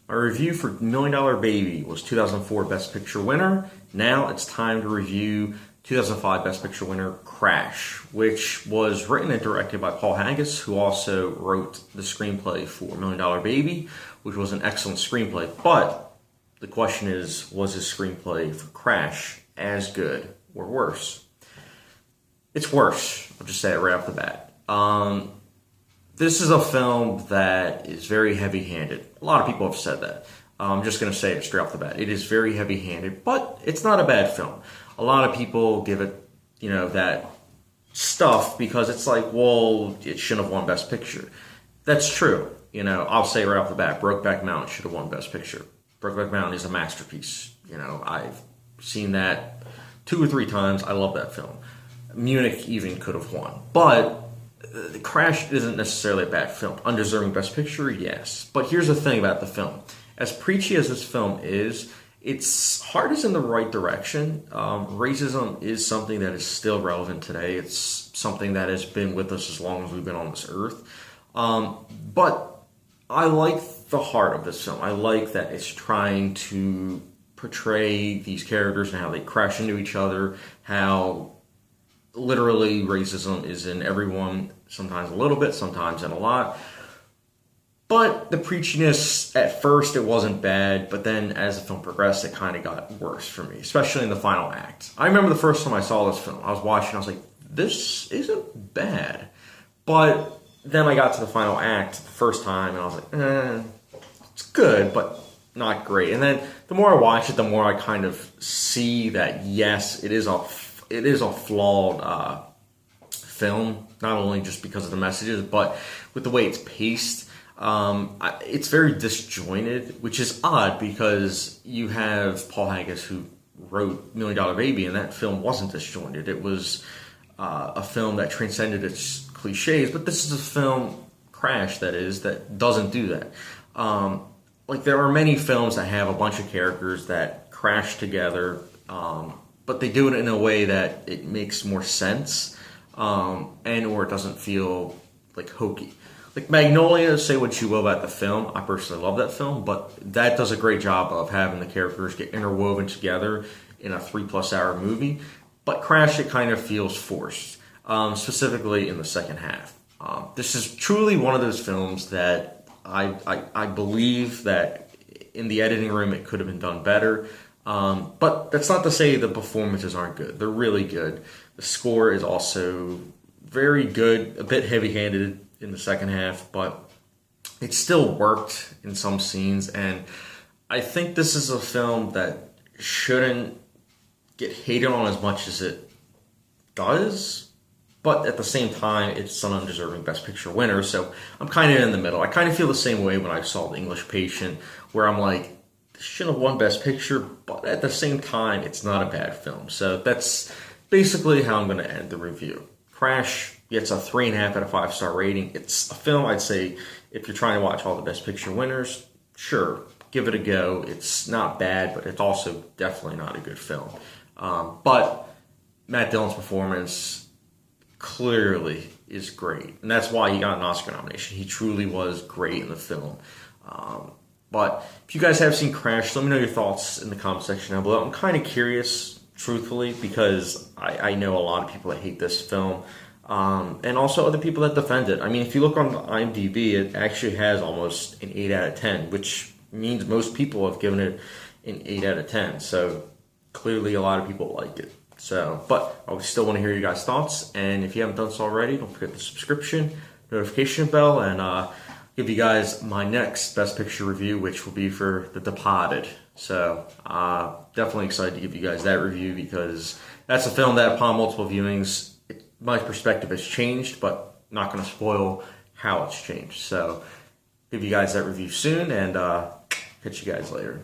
My review for Million Dollar Baby was 2004 Best Picture winner. Now it's time to review 2005 Best Picture winner Crash, which was written and directed by Paul Haggis, who also wrote the screenplay for Million Dollar Baby, which was an excellent screenplay. But the question is, was his screenplay for Crash as good or worse? It's worse. I'll just say it right off the bat. This is a film that is very heavy-handed. A lot of people have said that. I'm just going to say it straight off the bat. It is very heavy-handed, but it's not a bad film. A lot of people give it, that stuff because it's like, well, it shouldn't have won Best Picture. That's true. I'll say right off the bat, Brokeback Mountain should have won Best Picture. Brokeback Mountain is a masterpiece. I've seen that 2 or 3 times. I love that film. Munich even could have won. But Crash isn't necessarily a bad film. Undeserving Best Picture, yes. But here's the thing about the film. As preachy as this film is, its heart is in the right direction. Racism is something that is still relevant today. It's something that has been with us as long as we've been on this earth. But I like the heart of this film. I like that it's trying to portray these characters and how they crash into each other, how literally racism is in everyone, sometimes a little bit, sometimes in a lot. But the preachiness, at first, it wasn't bad, but then as the film progressed, it kind of got worse for me, especially in the final act. I remember the first time I saw this film, I was watching, I was like, this isn't bad. But then I got to the final act the first time, and I was like, it's good, but not great. And then the more I watch it, the more I kind of see that, yes, it is a flawed film, not only just because of the messages, but with the way it's paced. It's very disjointed, which is odd because you have Paul Haggis, who wrote Million Dollar Baby, and that film wasn't disjointed. It was a film that transcended its cliches, but this is a film, Crash, that doesn't do that. There are many films that have a bunch of characters that crash together, but they do it in a way that it makes more sense, and or it doesn't feel like hokey. Like Magnolia, say what you will about the film. I personally love that film, but that does a great job of having the characters get interwoven together in a 3+ hour movie. But Crash, it kind of feels forced, specifically in the second half. This is truly one of those films that I believe that in the editing room it could have been done better. But that's not to say the performances aren't good. They're really good. The score is also very good, a bit heavy-handed in the second half, but it still worked in some scenes. And I think this is a film that shouldn't get hated on as much as it does. But at the same time, it's an undeserving Best Picture winner, so I'm kind of in the middle. I kind of feel the same way when I saw The English Patient, where I'm like, this shouldn't have won Best Picture, but at the same time, it's not a bad film. So that's basically how I'm going to end the review. Crash gets a 3.5 out of 5-star rating. It's a film I'd say if you're trying to watch all the Best Picture winners, sure, give it a go. It's not bad, but it's also definitely not a good film. But Matt Dillon's performance clearly is great, and that's why he got an Oscar nomination. He truly was great in the film. But if you guys have seen Crash, let me know your thoughts in the comment section down below. I'm kind of curious, truthfully, because I know a lot of people that hate this film, and also other people that defend it. I mean, if you look on IMDb, it actually has almost an 8 out of 10, which means most people have given it an 8 out of 10. So clearly a lot of people like it. But I still want to hear your guys' thoughts, and if you haven't done so already, don't forget the subscription, notification bell, and give you guys my next Best Picture review, which will be for The Departed. So definitely excited to give you guys that review, because that's a film that upon multiple viewings, my perspective has changed, but not going to spoil how it's changed. So give you guys that review soon, and catch you guys later.